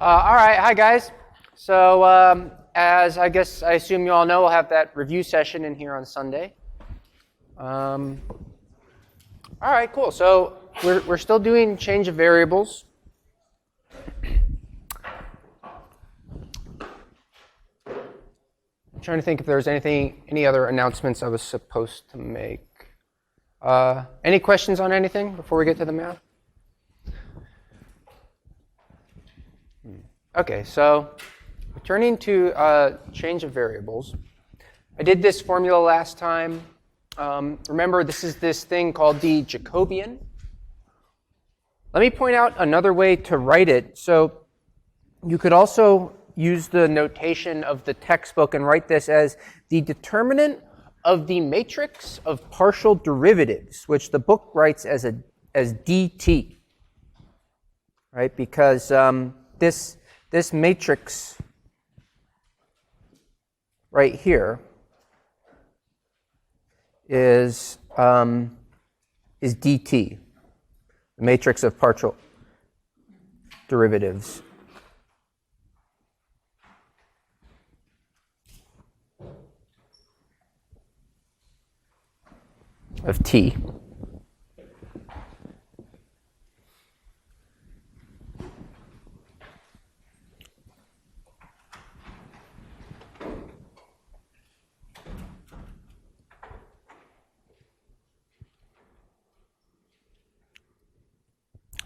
All right, hi guys. So as I assume you all know, we'll have that review session in here on Sunday. All right, cool. So we're still doing change of variables. I'm trying to think if there's any other announcements I was supposed to make. Any questions on anything before we get to the math? Okay, so returning to change of variables. I did this formula last time. Remember, this is this thing called the Jacobian. Let me point out another way to write it. So you could also use the notation of the textbook and write this as the determinant of the matrix of partial derivatives, which the book writes as dt, right? Because this matrix right here is dt, the matrix of partial derivatives. Of t.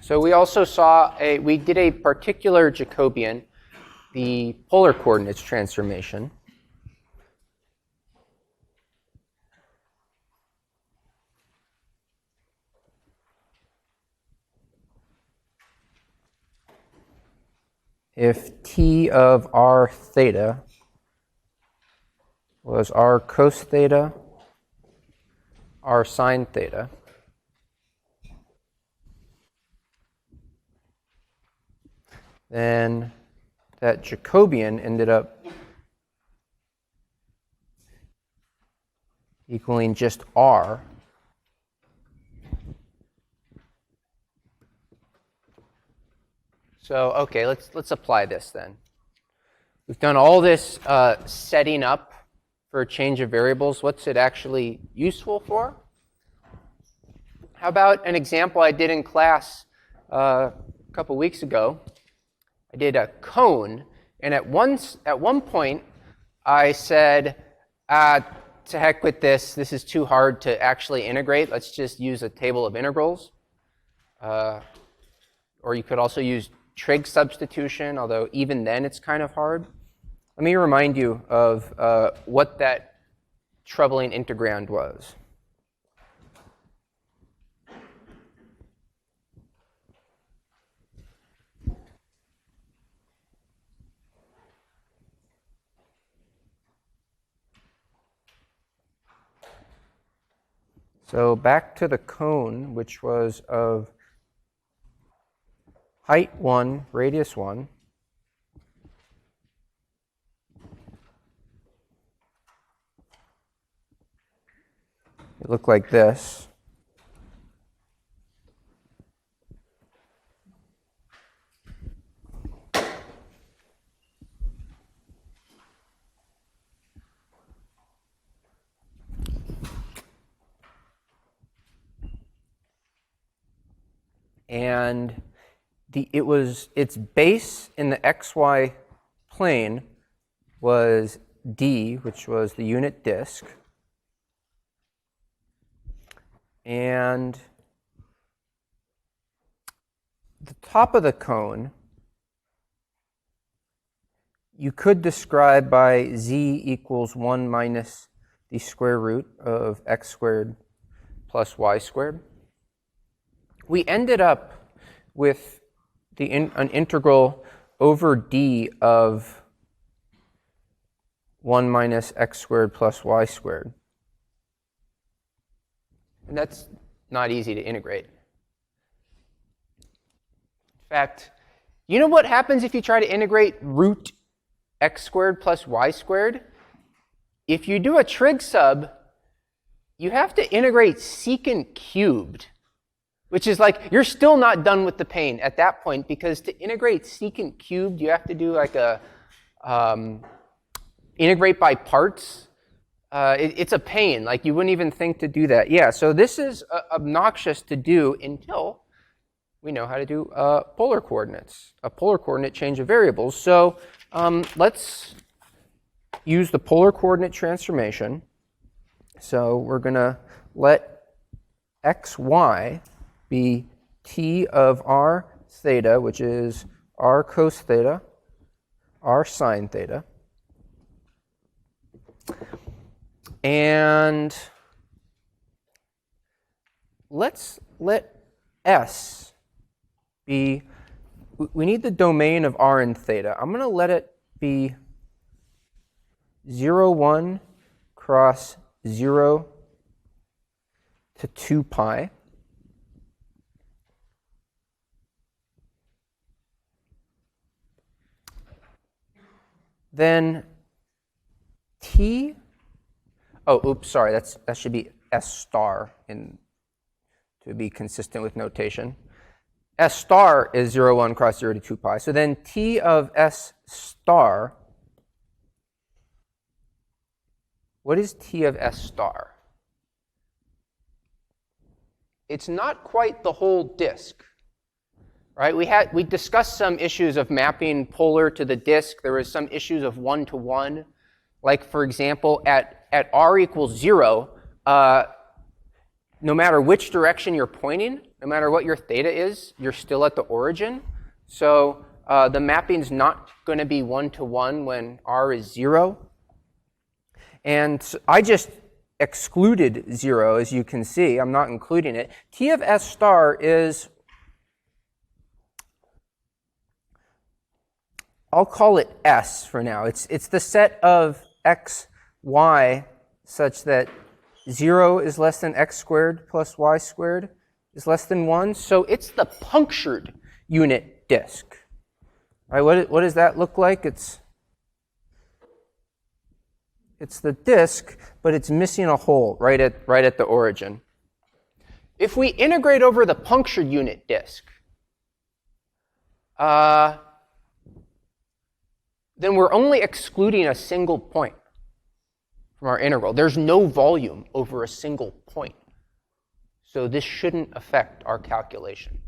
So we also saw we did a particular Jacobian, the polar coordinates transformation. If t of r theta was r cos theta, r sine theta, then that Jacobian ended up equaling just r. So, okay, let's apply this then. We've done all this setting up for a change of variables. What's it actually useful for? How about an example I did in class a couple weeks ago? I did a cone, and at one point I said, to heck with this. This is too hard to actually integrate. Let's just use a table of integrals. Or you could also use trig substitution, although even then it's kind of hard. Let me remind you of what that troubling integrand was. So back to the cone, which was of height 1, radius 1. It looked like this. And its base in the xy plane was d, which was the unit disk. And the top of the cone you could describe by z equals 1 minus the square root of x squared plus y squared. We ended up with an integral over d of 1 minus x squared plus y squared. And that's not easy to integrate. In fact, you know what happens if you try to integrate root x squared plus y squared? If you do a trig sub, you have to integrate secant cubed. which is like, you're still not done with the pain at that point, because to integrate secant cubed, you have to do like a integrate by parts. It's a pain. Like, you wouldn't even think to do that. Yeah, so this is obnoxious to do until we know how to do polar coordinates, a polar coordinate change of variables. So let's use the polar coordinate transformation. So we're going to let x, y be t of r theta, which is r cos theta, r sine theta. And let's let S be, we need the domain of r and theta. I'm going to let it be 0, 1 cross 0 to 2 pi. Then t, oh, oops, sorry, that should be S star to be consistent with notation. S star is 0, 1 cross 0 to 2 pi. So then t of S star, what is t of S star? It's not quite the whole disk, right? We discussed some issues of mapping polar to the disk. There was some issues of 1-to-1. Like, for example, at r equals 0, no matter which direction you're pointing, no matter what your theta is, you're still at the origin. So the mapping's not going to be 1-to-1 when r is 0. And I just excluded 0, as you can see. I'm not including it. T of S star is, I'll call it S for now. It's the set of x, y, such that 0 is less than x squared plus y squared is less than 1. So it's the punctured unit disk. All right, what does that look like? It's the disk, but it's missing a hole right at the origin. If we integrate over the punctured unit disk, then we're only excluding a single point from our integral. There's no volume over a single point. So this shouldn't affect our calculation.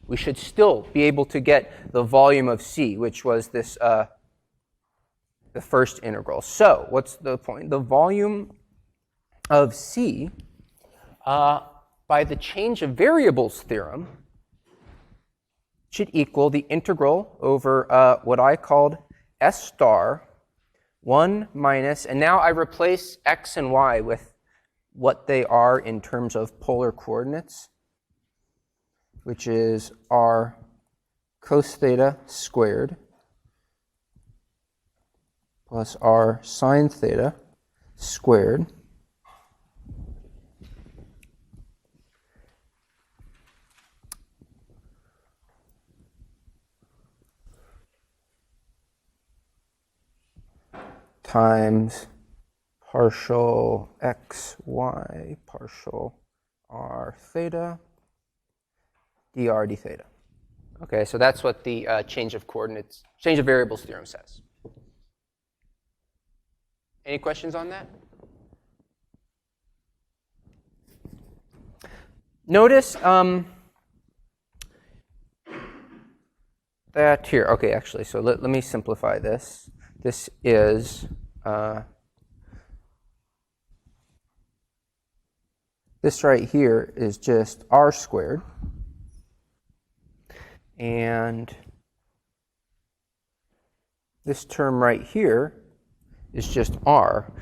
We should still be able to get the volume of C, which was this the first integral. So what's the point? The volume of C, by the change of variables theorem, should equal the integral over what I called S star 1 minus, and now I replace x and y with what they are in terms of polar coordinates, which is r cos theta squared plus r sine theta squared times partial x, y, partial r theta, dr d theta. Okay, so that's what the change of variables theorem says. Any questions on that? Notice that here, okay, actually, so let me simplify this. This is, this right here is just r squared. And this term right here is just r.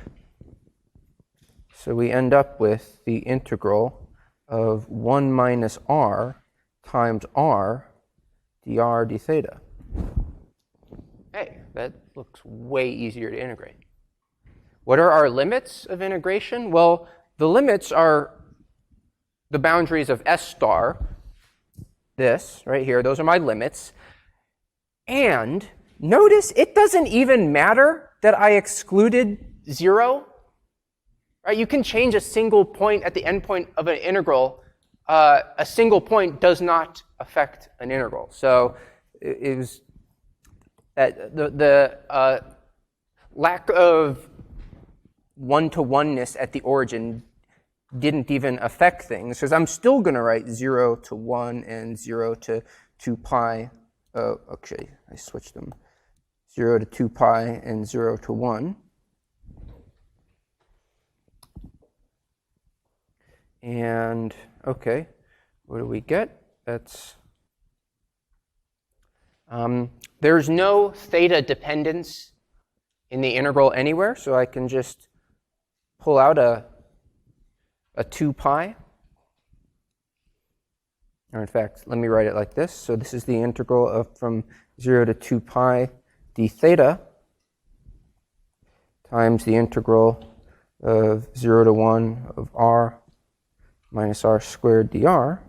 So we end up with the integral of 1 minus r times r dr d theta. Hey, that looks way easier to integrate. What are our limits of integration? Well, the limits are the boundaries of S star, this right here, those are my limits. And notice it doesn't even matter that I excluded 0. Right? You can change a single point at the endpoint of an integral a single point does not affect an integral. So it was that the lack of one-to-oneness at the origin didn't even affect things, because I'm still going to write 0 to 1 and 0 to 2 pi. Oh, okay, I switched them. 0 to 2 pi and 0 to 1. And, okay, what do we get? That's, there's no theta dependence in the integral anywhere, so I can just pull out a 2 pi. Or in fact, let me write it like this. So this is the integral of from 0 to 2 pi d theta times the integral of 0 to 1 of r minus r squared dr.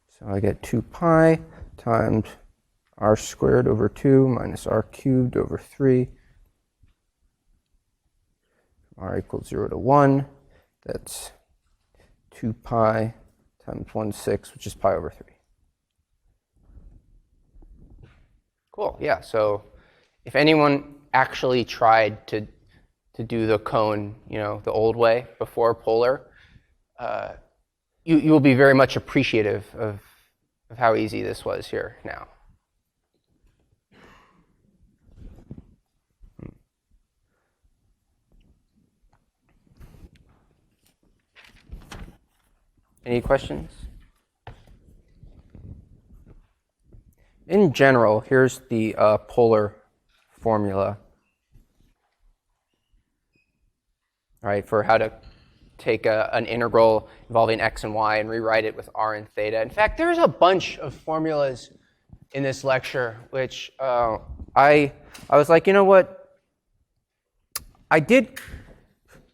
So I get 2 pi times r squared over 2 minus r cubed over 3. R equals 0 to 1. That's 2 pi times 1/6, which is pi over 3. Cool, yeah, so if anyone actually tried to do the cone, the old way before polar, you will be very much appreciative of how easy this was here now. Any questions? In general, here's the polar formula, right, for how to take an integral involving x and y and rewrite it with r and theta. In fact, there's a bunch of formulas in this lecture, which I was like, you know what? I did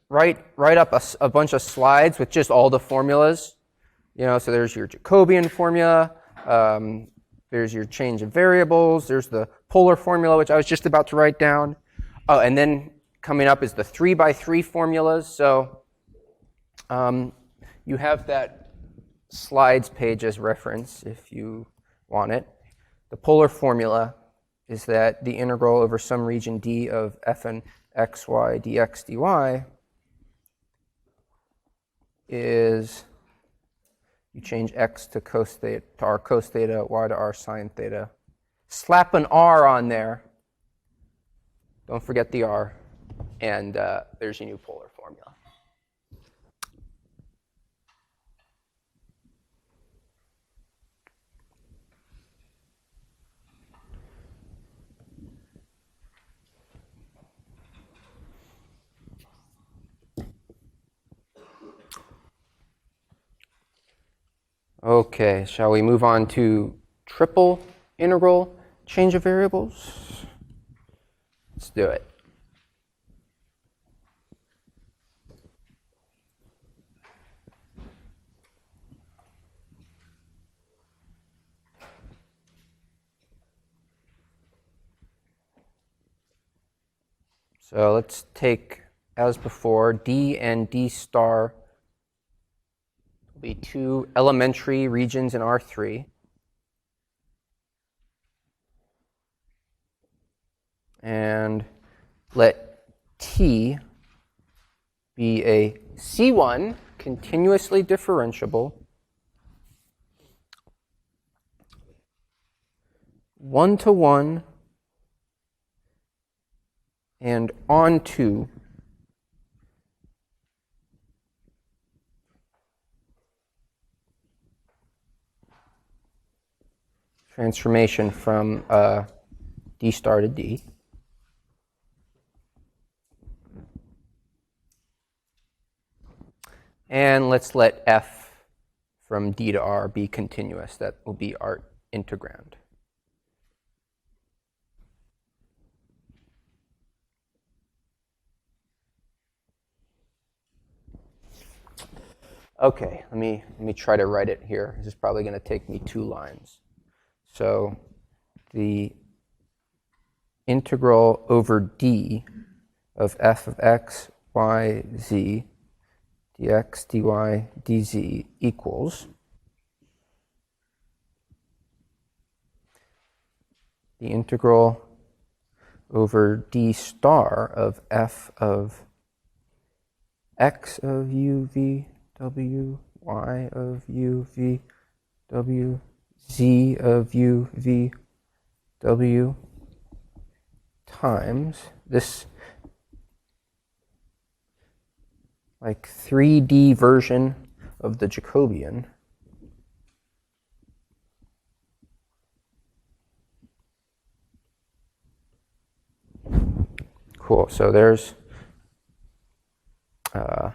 write up a bunch of slides with just all the formulas. So there's your Jacobian formula, there's your change of variables, there's the polar formula, which I was just about to write down. Oh, and then coming up is the 3x3 formulas. So you have that slides page as reference if you want it. The polar formula is that the integral over some region d of fn xy dx dy is, you change x to cos theta, to r cos theta, y to r sine theta. Slap an r on there. Don't forget the r. And there's your new polar formula. Okay, shall we move on to triple integral change of variables? Let's do it. So let's take, as before, d and d star will be two elementary regions in R3. And let T be a C1 continuously differentiable one-to-one and onto transformation from D star to D. And let's let f from D to R be continuous. That will be our integrand. Okay, let me try to write it here. This is probably going to take me 2 lines. So the integral over D of f of x, y, z, dx, dy, dz equals the integral over d star of f of x of u v w, y of u v w, z of u v w times this like 3D version of the Jacobian cool. So there's the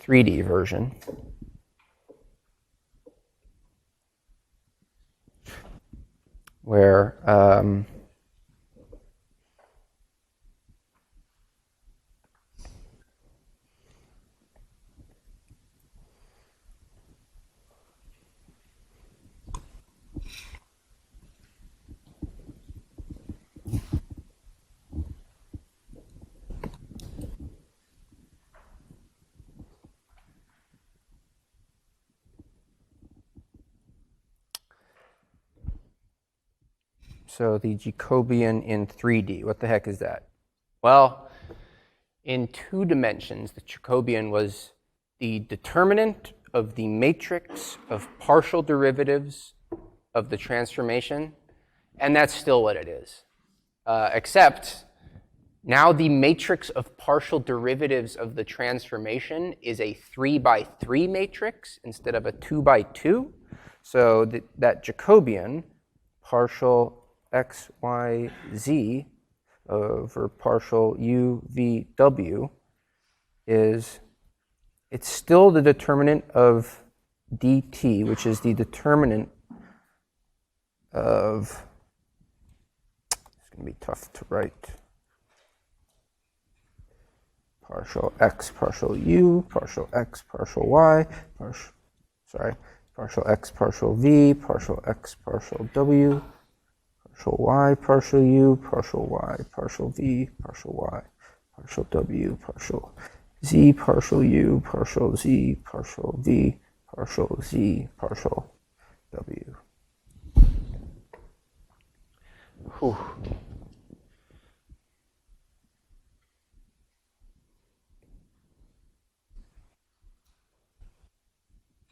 3D version. Where so the Jacobian in 3D, what the heck is that? Well, in 2 dimensions, the Jacobian was the determinant of the matrix of partial derivatives of the transformation, and that's still what it is. Except now the matrix of partial derivatives of the transformation is a 3x3 matrix instead of a 2x2. So that Jacobian, partial x, y, z over partial u, v, w it's still the determinant of dt, which is the determinant of, it's going to be tough to write, partial x, partial u, partial x, partial y, partial x, partial v, partial x, partial w, partial y, partial u, partial y, partial v, partial y, partial w, partial z, partial u, partial z, partial v, partial z, partial w. Whew.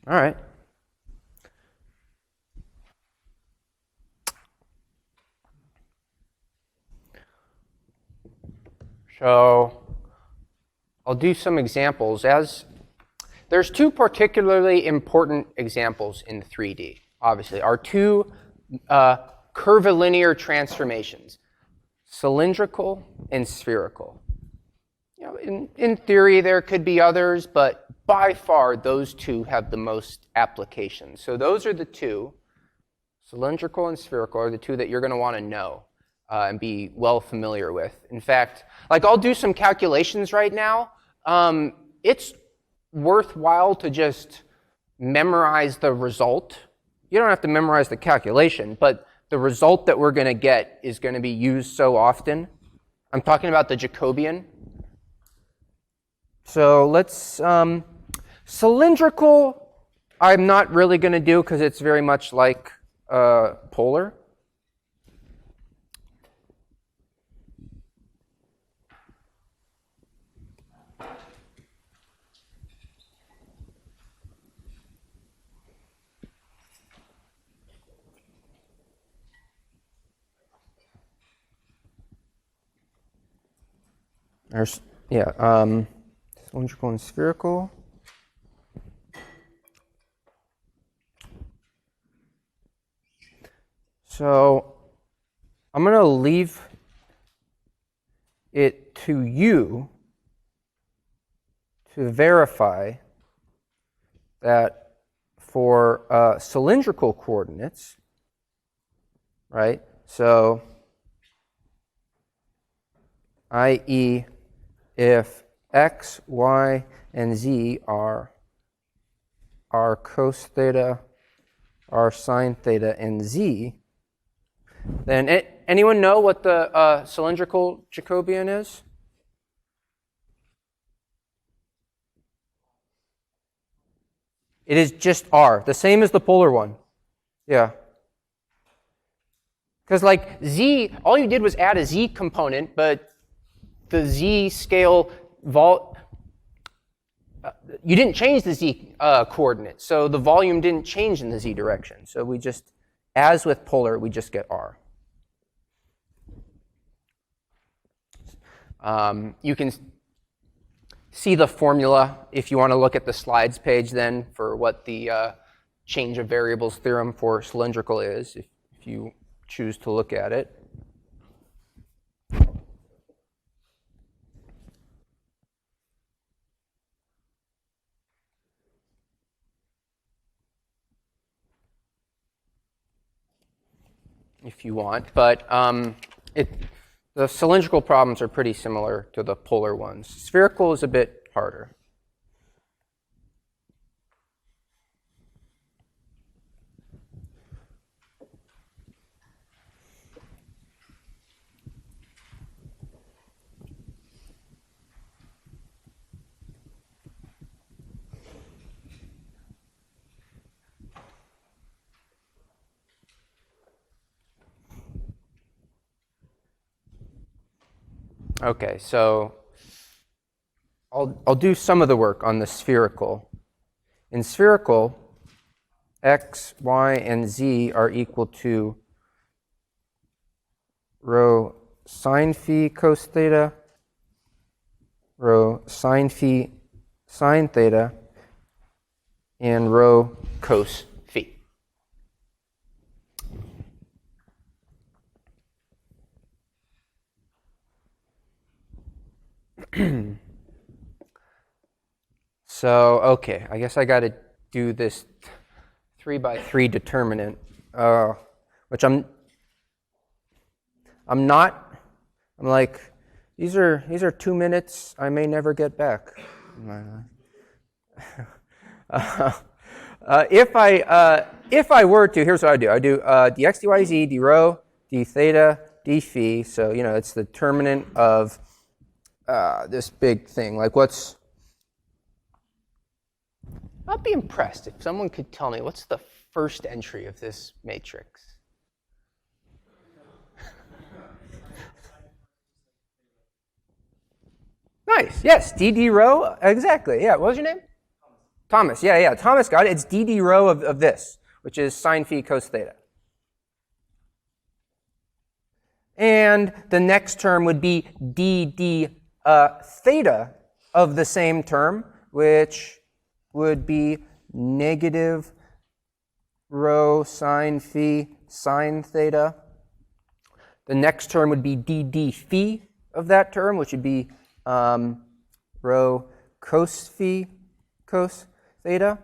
All right. So I'll do some examples. There's 2 particularly important examples in 3D, obviously. Our 2 curvilinear transformations, cylindrical and spherical. You know, in theory, there could be others, but by far, those 2 have the most applications. So those are the 2, cylindrical and spherical, are the 2 that you're going to want to know and be well familiar with. In fact, like I'll do some calculations right now. It's worthwhile to just memorize the result. You don't have to memorize the calculation, but the result that we're going to get is going to be used so often. I'm talking about the Jacobian. So let's, cylindrical, I'm not really going to do because it's very much like polar. There's, cylindrical and spherical. So I'm going to leave it to you to verify that for cylindrical coordinates, right? So, i.e., if x, y, and z are cos theta, r sine theta, and z, then anyone know what the cylindrical Jacobian is? It is just R, the same as the polar one. Yeah. Because like z, all you did was add a z component, but the z scale you didn't change the z coordinate, so the volume didn't change in the z direction. So we just, as with polar, we just get R. You can see the formula if you want to look at the slides page then for what the change of variables theorem for cylindrical is, if you choose to look at it. If you want, but the cylindrical problems are pretty similar to the polar ones. Spherical is a bit harder. Okay, so I'll do some of the work on the spherical. In spherical, x, y, and z are equal to rho sine phi cos theta, rho sine phi sine theta, and rho cos phi. So, okay, I guess I got to do this 3x3 determinant, which I'm like, these are 2 minutes I may never get back. If I were to, here's what I do. I do dx dy z, d rho, d theta, d phi. So, you know, it's the determinant of this big thing. Like I'd be impressed if someone could tell me what's the first entry of this matrix. Nice. Yes, dd rho. Exactly. Yeah. What was your name? Thomas. Yeah. Thomas got it. It's dd rho of this, which is sine phi cos theta. And the next term would be dd theta of the same term, which would be negative rho sine phi sine theta. The next term would be dd phi of that term, which would be rho cos phi cos theta,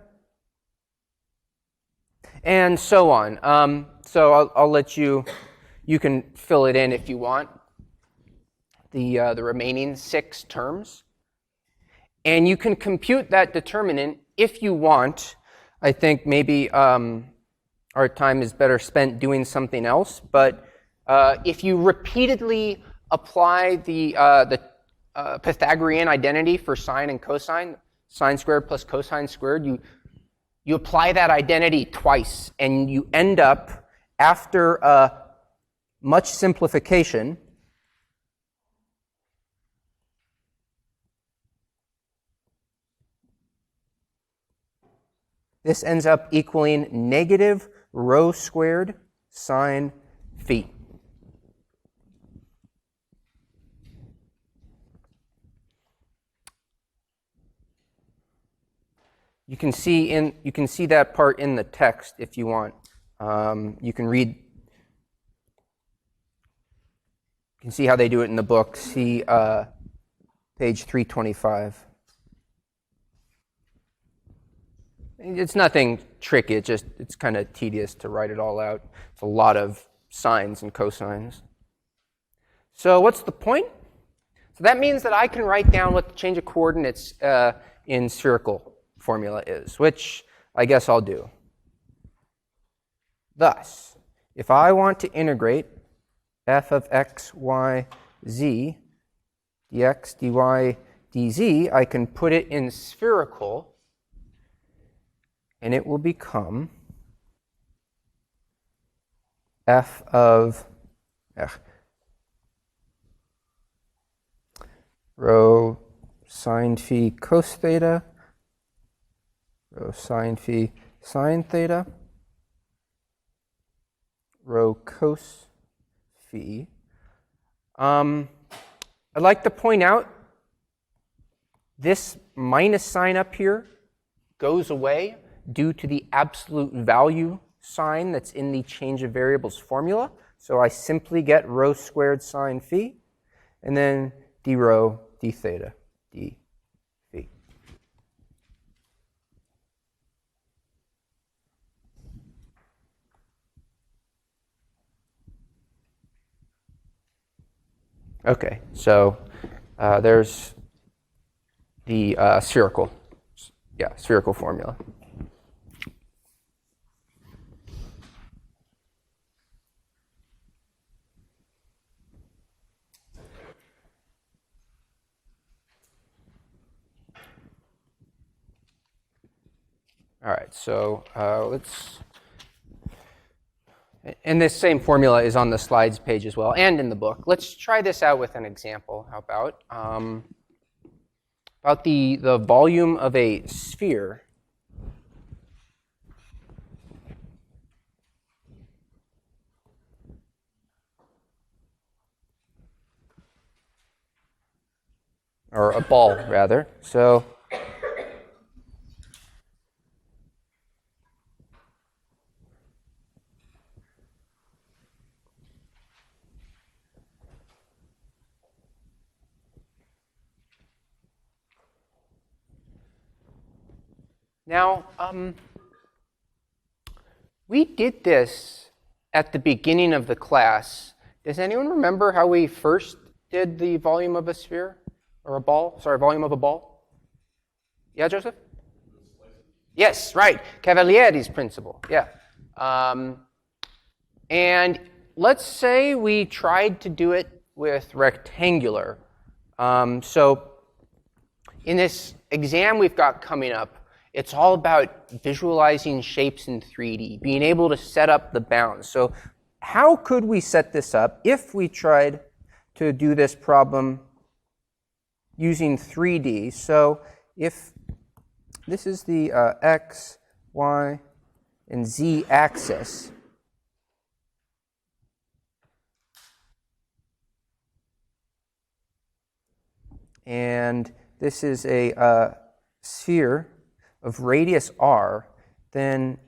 and so on. So I'll let you can fill it in if you want, the remaining 6 terms. And you can compute that determinant if you want. I think maybe our time is better spent doing something else. But if you repeatedly apply the Pythagorean identity for sine and cosine, sine squared plus cosine squared, you apply that identity twice, and you end up, after much simplification, this ends up equaling negative rho squared sine phi. You can see that part in the text if you want. You can read. You can see how they do it in the book. See page 325. It's nothing tricky. It's kind of tedious to write it all out. It's a lot of sines and cosines. So what's the point? So that means that I can write down what the change of coordinates in spherical formula is, which I guess I'll do. Thus, if I want to integrate f of x, y, z, dx, dy, dz, I can put it in spherical, and it will become f of rho sine phi cos theta, rho sine phi sine theta, rho cos phi. I'd like to point out this minus sign up here goes away due to the absolute value sign that's in the change of variables formula. So I simply get rho squared sine phi, and then d rho d theta d phi. Okay, so there's the spherical formula. All right, so let's, and this same formula is on the slides page as well and in the book. Let's try this out with an example. How about the volume of a sphere or a ball rather. So now, we did this at the beginning of the class. Does anyone remember how we first did the volume of a sphere or a ball? Sorry, volume of a ball? Yeah, Joseph? Yes, right. Cavalieri's principle. Yeah. And let's say we tried to do it with rectangular. So in this exam we've got coming up, it's all about visualizing shapes in 3D, being able to set up the bounds. So how could we set this up if we tried to do this problem using 3D? So if this is the x, y, and z axis, and this is a sphere of radius r, then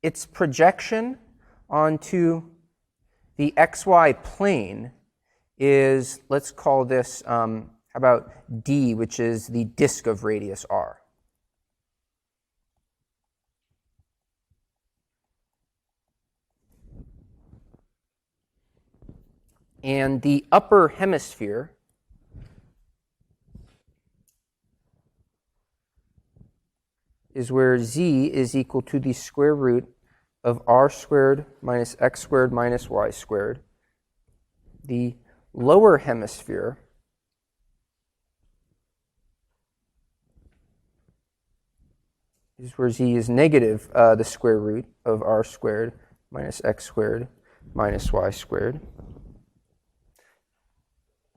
its projection onto the xy plane is, let's call this, how about d, which is the disk of radius r. And the upper hemisphere is where z is equal to the square root of r squared minus x squared minus y squared. The lower hemisphere is where z is negative the square root of r squared minus x squared minus y squared.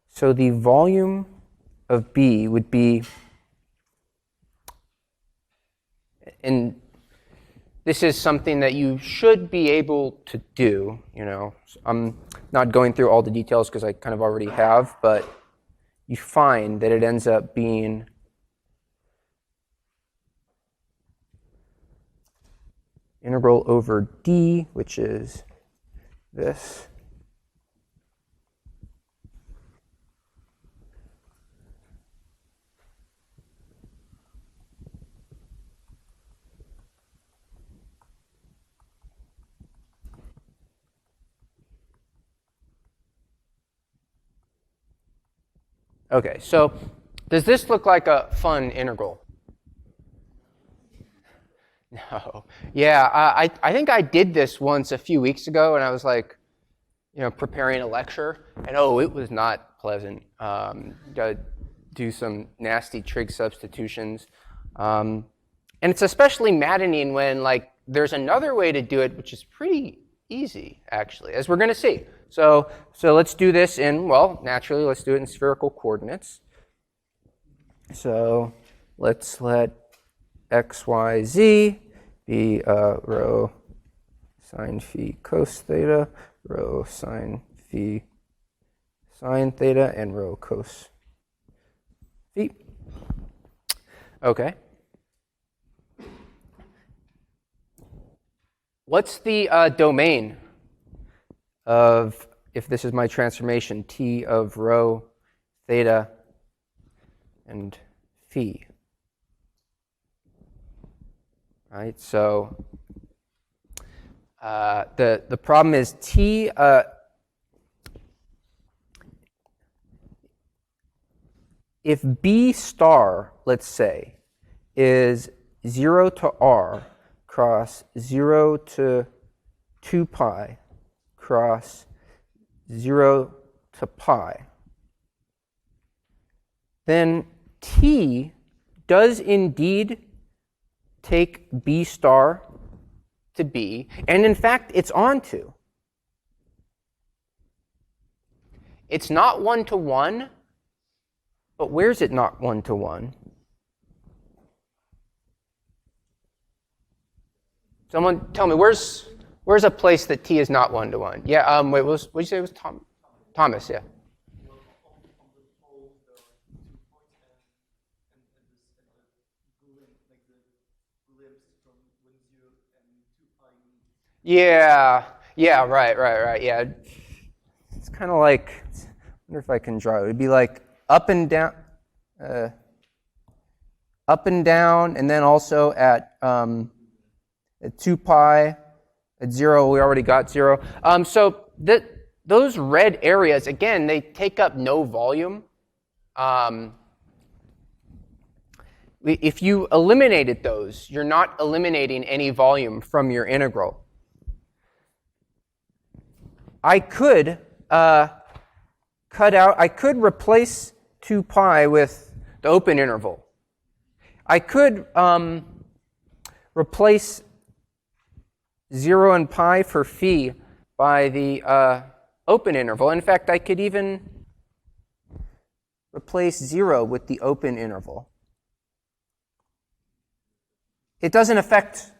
So the volume of B would be, and this is something that you should be able to do, you know. I'm not going through all the details because I kind of already have, but you find that it ends up being integral over D, which is this. Okay, so does this look like a fun integral? No. Yeah, I think I did this once a few weeks ago, and I was like, preparing a lecture, and oh, it was not pleasant. Got to do some nasty trig substitutions, and it's especially maddening when there's another way to do it, which is pretty easy actually, as we're going to see. So let's do this in, well, naturally, let's do it in spherical coordinates. So let's let x, y, z be rho sine phi cos theta, rho sine phi sine theta, and rho cos phi. Okay. What's the domain of, if this is my transformation, t of rho theta and phi? Right, so the problem is t, if b star, let's say, is 0 to r cross 0 to 2 pi cross 0 to pi, then t does indeed take b star to b, and in fact, it's on to. It's not 1-to-1, but where's it not 1-to-1? Someone tell me, where's a place that t is not 1-to-1? Yeah, wait, what did you say it was Thomas, yeah. Yeah, right, yeah. It's kind of like, I wonder if I can draw it. It would be like up and down, and then also at 2 pi, at 0, we already got 0. So those red areas, again, they take up no volume. If you eliminated those, you're not eliminating any volume from your integral. I could I could replace 2 pi with the open interval. I could replace 0 and pi for phi by the open interval. In fact, I could even replace 0 with the open interval. It doesn't affect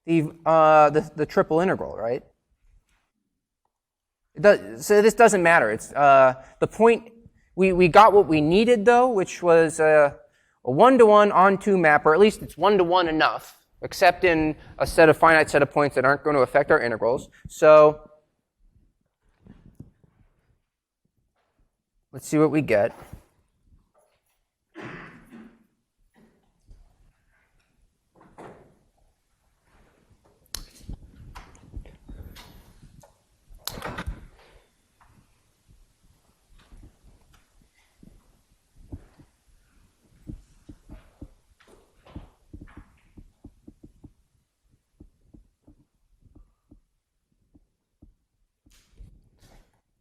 the triple integral, right? So this doesn't matter. It's the point. We got what we needed though, which was a 1-to-1 onto map, or at least it's 1-to-1 enough, except in a finite set of points that aren't going to affect our integrals. So let's see what we get.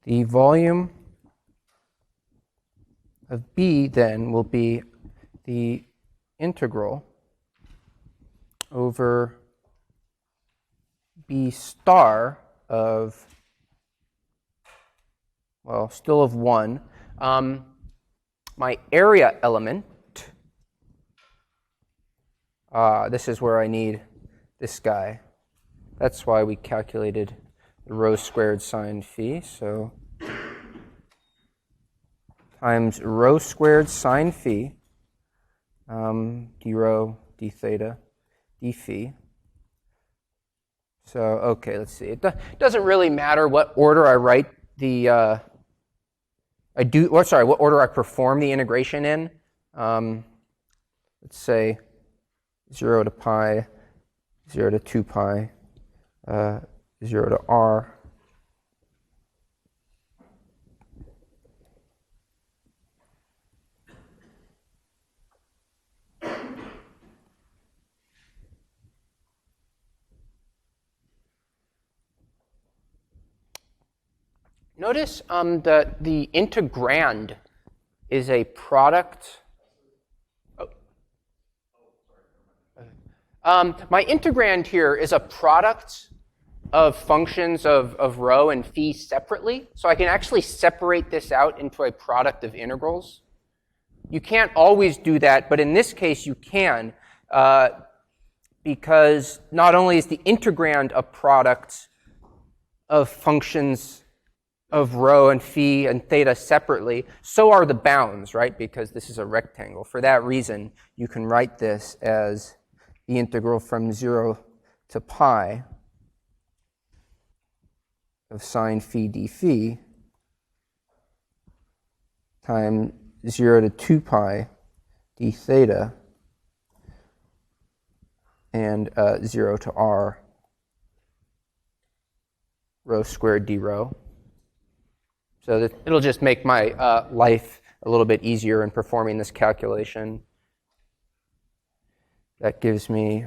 The volume of B then will be the integral over B star of, well, still of 1. My area element, this is where I need this guy. That's why we calculated the rho squared sine phi. So times rho squared sine phi, d rho, d theta, d phi. So, okay, let's see. It doesn't really matter what order I write the, what order I perform the integration in. Let's say 0 to pi, 0 to 2 pi, 0 to r. Notice that the integrand is a product. My integrand here is a product of functions of rho and phi separately. So I can actually separate this out into a product of integrals. You can't always do that, but in this case you can, because not only is the integrand a product of functions of rho and phi and theta separately, so are the bounds, right? Because this is a rectangle. For that reason, you can write this as the integral from 0 to pi of sine phi d phi times 0 to 2 pi d theta and 0 to r rho squared d rho. So that it'll just make my life a little bit easier in performing this calculation. That gives me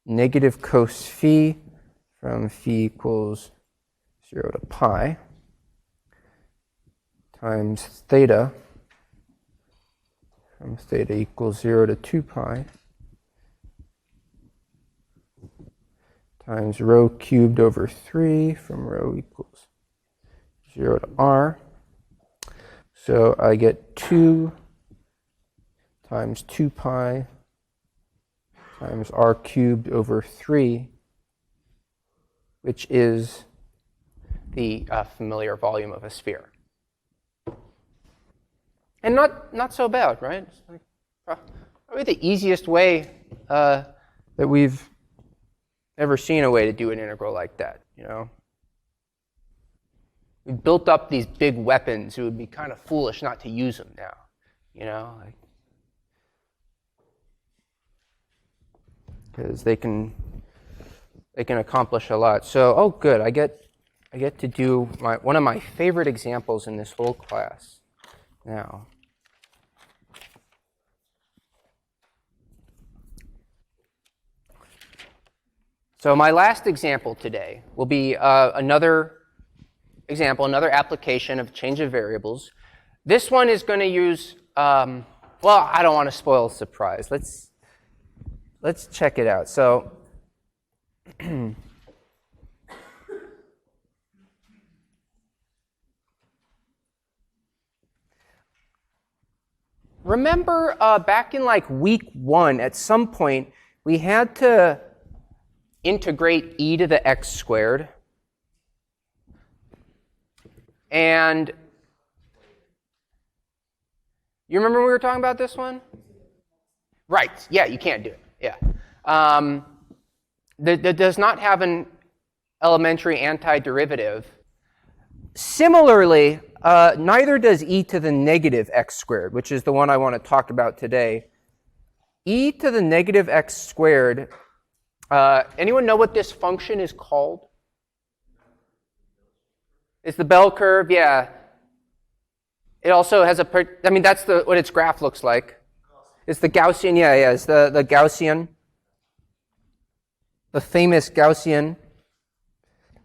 negative cos phi from phi equals 0 to pi times theta from theta equals 0 to 2 pi times rho cubed over 3 from rho equals 0 to r. So I get 2 times 2 pi times r cubed over 3, which is the familiar volume of a sphere. And not so bad, right? It's like probably the easiest way that we've ever seen a way to do an integral like that, you know? We've built up these big weapons. It would be kind of foolish not to use them now, you know? Because they can accomplish a lot. So, oh good, I get to do one of my favorite examples in this whole class now. So my last example today will be another example, another application of change of variables. This one is going to use, well, I don't want to spoil the surprise. Let's check it out. So remember back in like week 1, at some point, we had to integrate e to the x squared. And you remember when we were talking about this one? Right. Yeah, you can't do it. Yeah. That does not have an elementary antiderivative. Similarly, neither does e to the negative x squared, which is the one I want to talk about today. E to the negative x squared, anyone know what this function is called? It's the bell curve, yeah. It also has I mean, that's what its graph looks like. It's the Gaussian, yeah, it's the Gaussian. The famous Gaussian.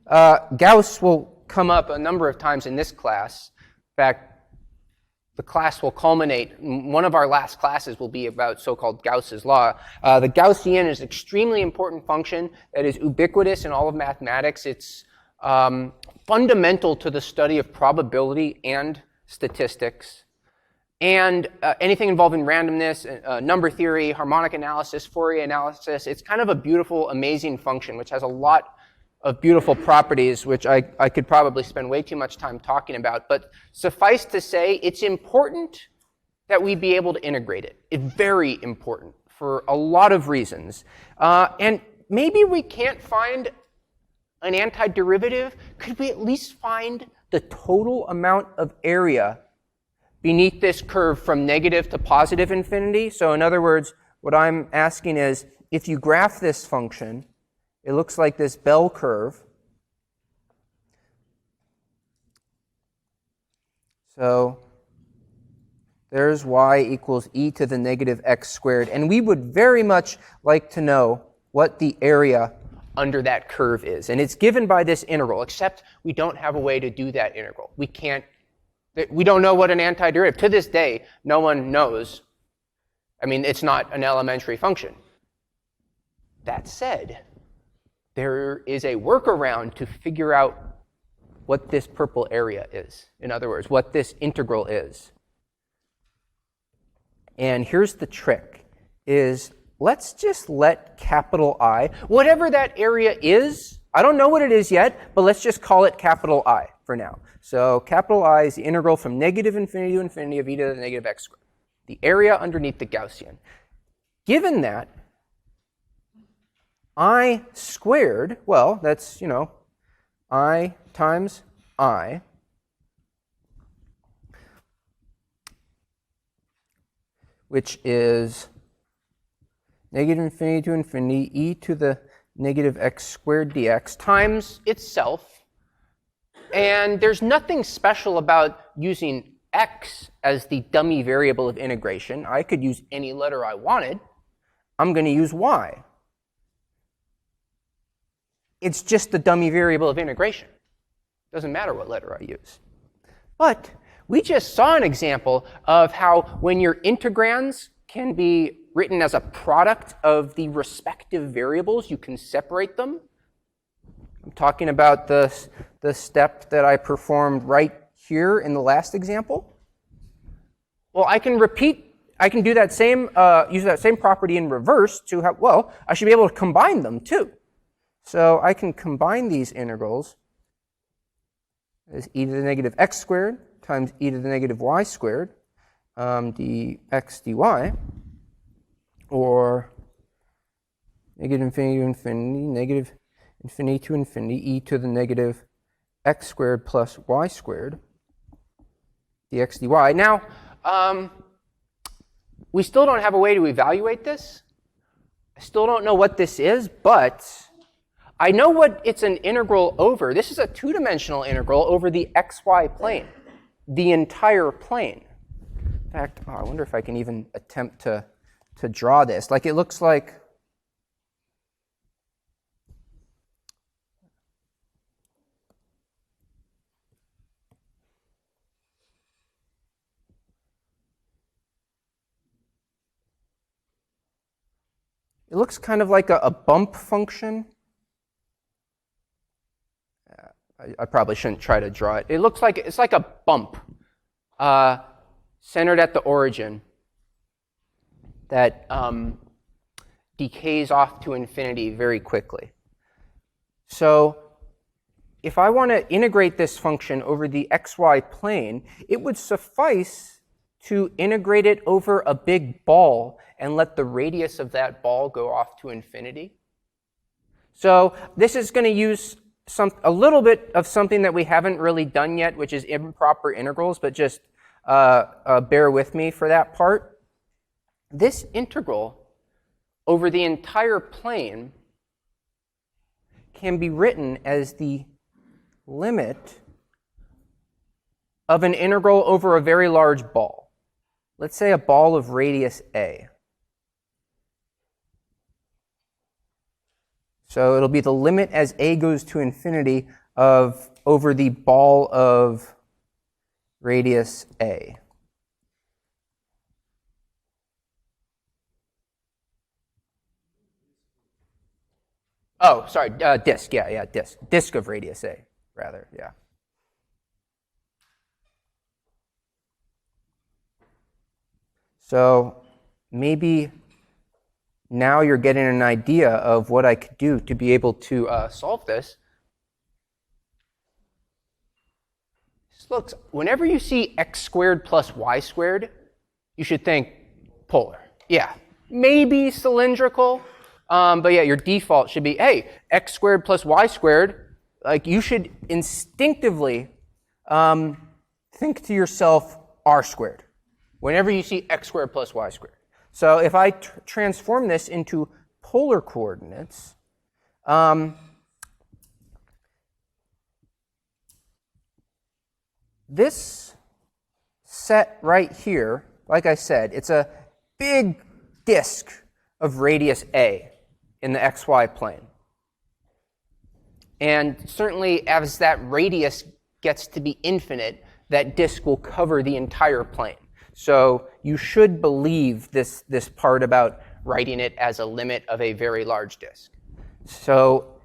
Gauss will come up a number of times in this class. In fact, the class will culminate, one of our last classes will be about so-called Gauss's law. The Gaussian is an extremely important function that is ubiquitous in all of mathematics. It's fundamental to the study of probability and statistics. And anything involving randomness, number theory, harmonic analysis, Fourier analysis, it's kind of a beautiful, amazing function which has a lot of beautiful properties which I could probably spend way too much time talking about. But suffice to say, it's important that we be able to integrate it. It's very important for a lot of reasons. And maybe we can't find an antiderivative. Could we at least find the total amount of area beneath this curve from negative to positive infinity? So in other words, what I'm asking is, if you graph this function, it looks like this bell curve. So there's y equals e to the negative x squared. And we would very much like to know what the area under that curve is. And it's given by this integral, except we don't have a way to do that integral. We don't know what an antiderivative. To this day, no one knows. I mean, it's not an elementary function. That said, there is a workaround to figure out what this purple area is. In other words, what this integral is. And here's the trick, is let's just let capital I, whatever that area is, I don't know what it is yet, but let's just call it capital I for now. So capital I is the integral from negative infinity to infinity of e to the negative x squared, the area underneath the Gaussian. Given that, I squared, well, that's, I times I, which is negative infinity to infinity e to the negative x squared dx times itself. And there's nothing special about using x as the dummy variable of integration. I could use any letter I wanted. I'm going to use y. It's just the dummy variable of integration. Doesn't matter what letter I use. But we just saw an example of how when your integrands can be written as a product of the respective variables, you can separate them. I'm talking about the step that I performed right here in the last example. Well, I can do that same, use that same property in reverse to have, well, I should be able to combine them too. So I can combine these integrals as e to the negative x squared times e to the negative y squared dx dy, or negative infinity to infinity, negative infinity to infinity, e to the negative x squared plus y squared dx dy. Now, we still don't have a way to evaluate this. I still don't know what this is, but I know what it's an integral over. This is a two-dimensional integral over the xy plane, the entire plane. In fact, I wonder if I can even attempt to draw this. Like, it looks like it looks kind of like a bump function. I probably shouldn't try to draw it. It looks like it's like a bump centered at the origin that decays off to infinity very quickly. So if I want to integrate this function over the xy plane, it would suffice to integrate it over a big ball and let the radius of that ball go off to infinity. So this is going to use a little bit of something that we haven't really done yet, which is improper integrals, but just bear with me for that part. This integral over the entire plane can be written as the limit of an integral over a very large ball. Let's say a ball of radius a. So it'll be the limit as a goes to infinity of over the ball of radius a. Oh, sorry, disk, yeah, disk. Disk of radius a, rather, yeah. So maybe now you're getting an idea of what I could do to be able to solve this. Looks, whenever you see x squared plus y squared, you should think polar. Yeah, maybe cylindrical, but yeah, your default should be, hey, x squared plus y squared. Like, you should instinctively think to yourself r squared whenever you see x squared plus y squared. So if I transform this into polar coordinates, this set right here, like I said, it's a big disk of radius a in the xy plane. And certainly as that radius gets to be infinite, that disk will cover the entire plane. So you should believe this part about writing it as a limit of a very large disk. So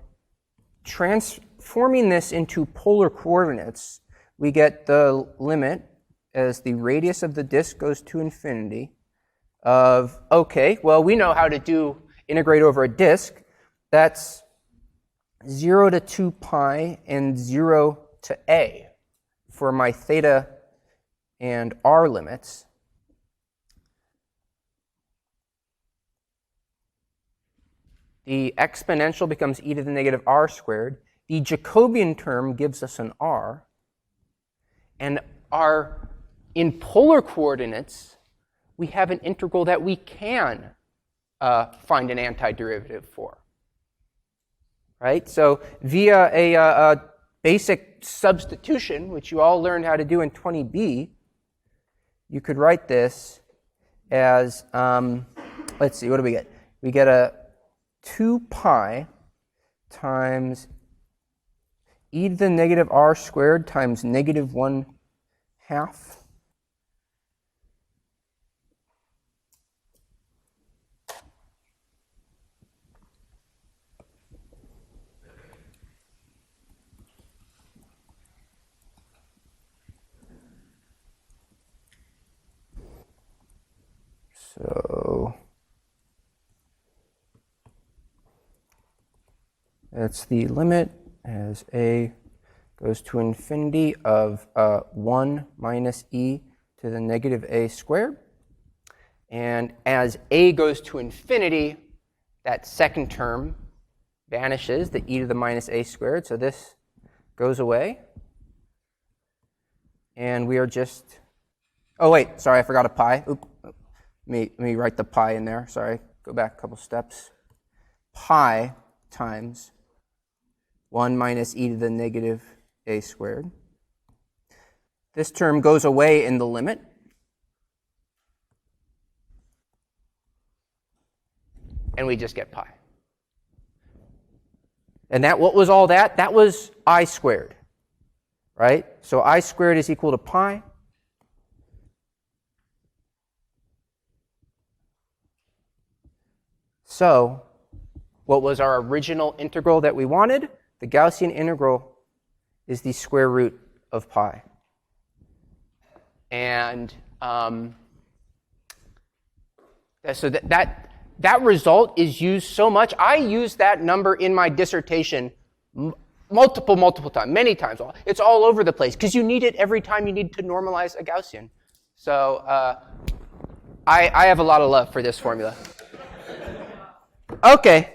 transforming this into polar coordinates, we get the limit as the radius of the disk goes to infinity of, okay, well, we know how to integrate over a disk. That's 0 to 2 pi and 0 to a for my theta and r limits. The exponential becomes e to the negative r squared. The Jacobian term gives us an r. And in polar coordinates, we have an integral that we can find an antiderivative for. Right? So via a basic substitution, which you all learned how to do in 20B, you could write this as, let's see, what do we get? We get a 2 pi times e to the negative r squared times negative 1/2. So that's the limit as a goes to infinity of 1 minus e to the negative a squared. And as a goes to infinity, that second term vanishes, the e to the minus a squared. So this goes away. And we are just, oh wait, sorry, I forgot a pi. Oop. Let me write the pi in there. Sorry, go back a couple steps. Pi times 1 minus e to the negative a squared. This term goes away in the limit. And we just get pi. And what was all that? That was I squared, right? So I squared is equal to pi. So what was our original integral that we wanted? The Gaussian integral is the square root of pi. And so that result is used so much. I use that number in my dissertation multiple times, many times. It's all over the place because you need it every time you need to normalize a Gaussian. So I have a lot of love for this formula. Okay.